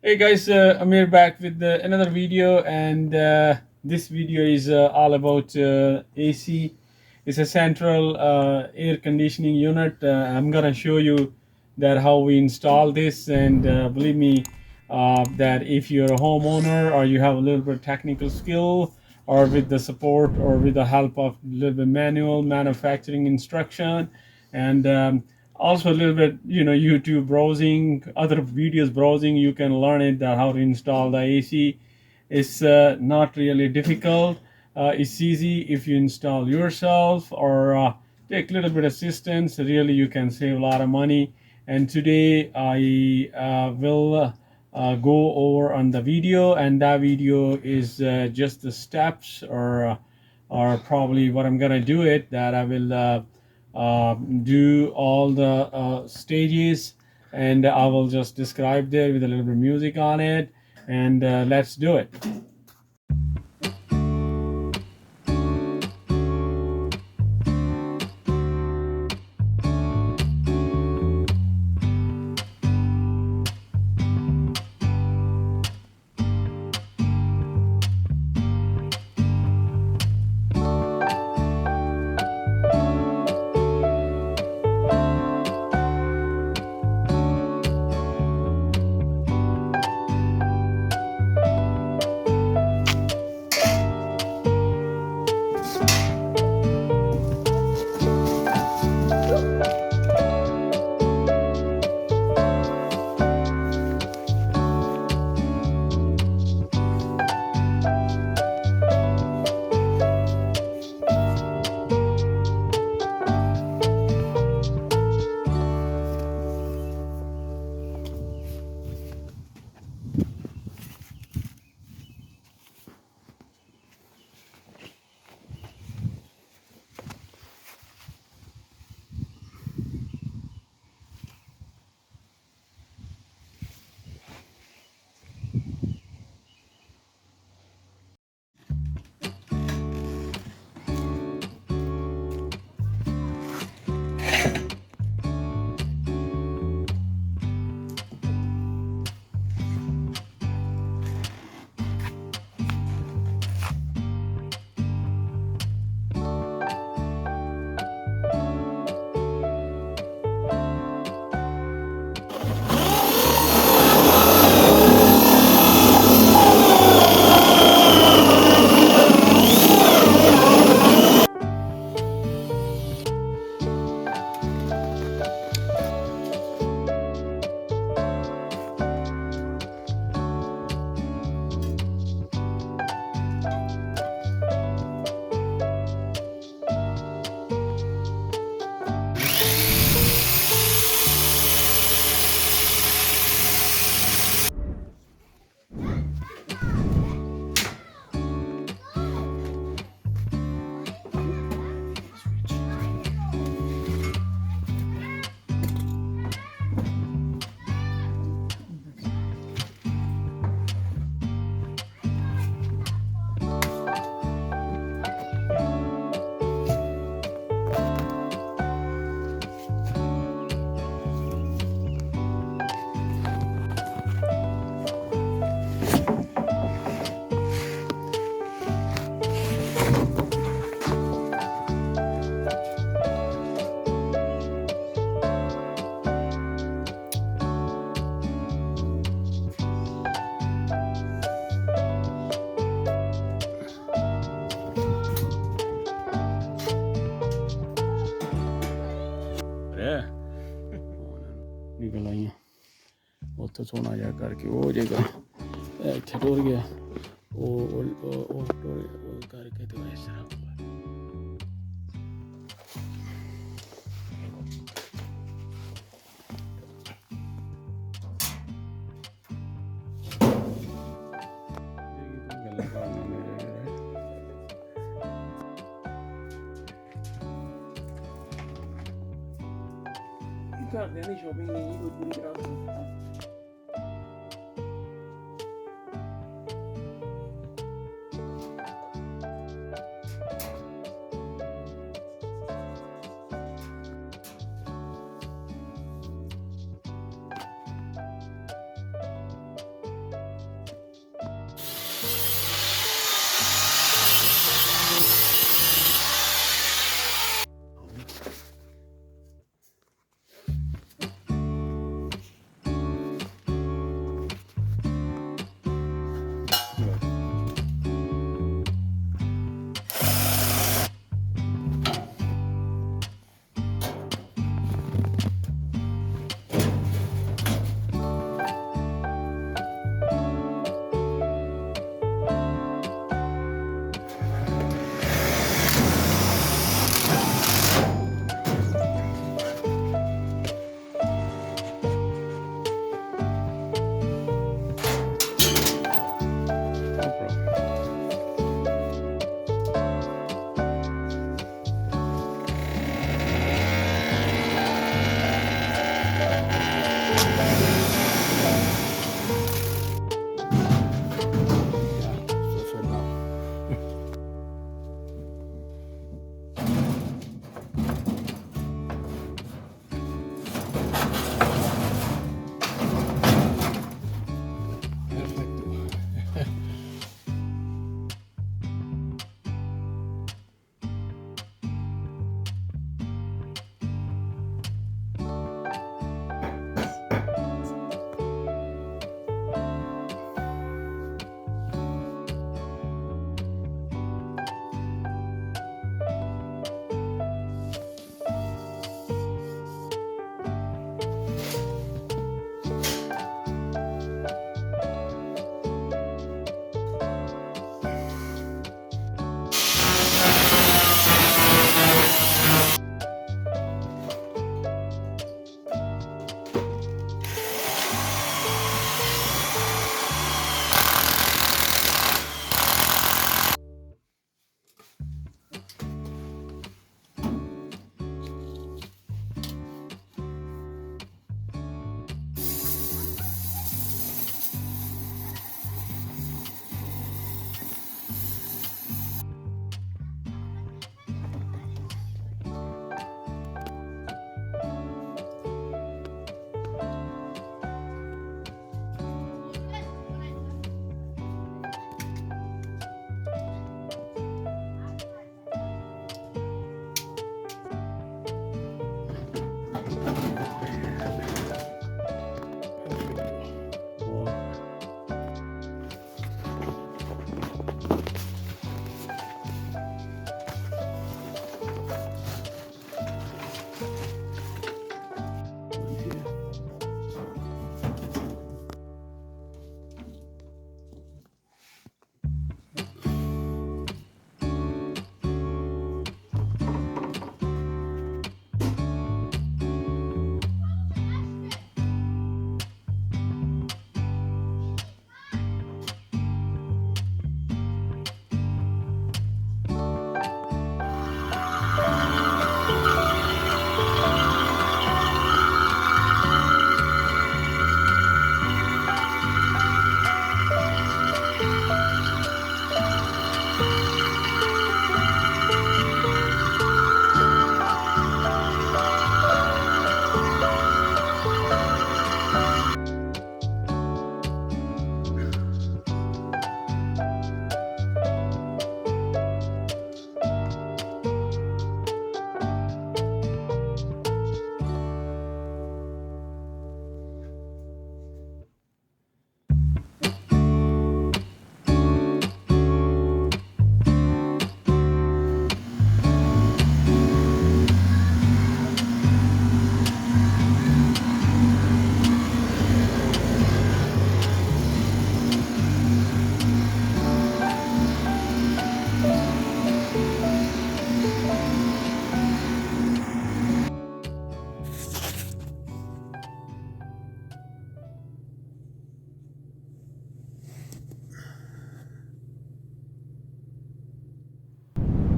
Hey guys, I'm here back with another video, and this video is all about AC. It's a central air conditioning unit. I'm gonna show you that how we install this, and believe me, that if you're a homeowner or you have a little bit of technical skill, or with the support or with the help of a little bit manual manufacturing instruction, and also a little bit YouTube browsing, other videos browsing, you can learn it that how to install the AC. It's not really difficult. It's easy if you install yourself or take a little bit assistance. Really, you can save a lot of money. And today I will go over on the video, and that video is just the steps, or probably what I'm gonna do it, that I will do all the stages, and I will just describe there with a little bit of music on it, and let's do it. ਨਿਕਲ ਆਈਆਂ ਉੱਥੇ ਸੋਹਣਾ ਜਿਹਾ ਕਰਕੇ ਉਹ ਜਗ੍ਹਾ ਇੱਥੇ ਟੁਰ ਗਿਆ ਉਹ ਕਰਕੇ ਤੇ ਇਸ ਤਰ੍ਹਾਂ ਘਰਦਿਆਂ ਦੀ ਸ਼ੋਪਿੰਗ ਨਹੀਂ ਕੋਈ ਪੂਰੀ ਕਰਾ ਸਕਦਾ।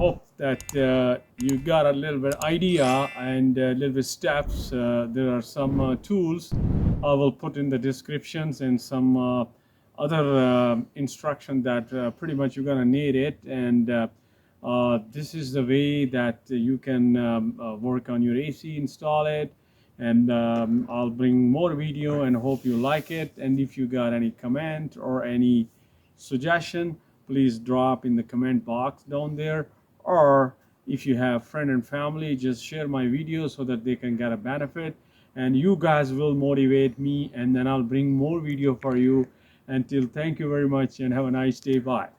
hope that you got a little bit idea and a little bit steps. There are some tools I will put in the descriptions and some other instruction that pretty much you're gonna need it. And this is the way that you can work on your AC, install it. And I'll bring more video and hope you like it. And if you got any comment or any suggestion, please drop in the comment box down there. Or if you have friend and family, just share my video so that they can get a benefit, and you guys will motivate me, and then I'll bring more video for you. Until, thank you very much and have a nice day. Bye.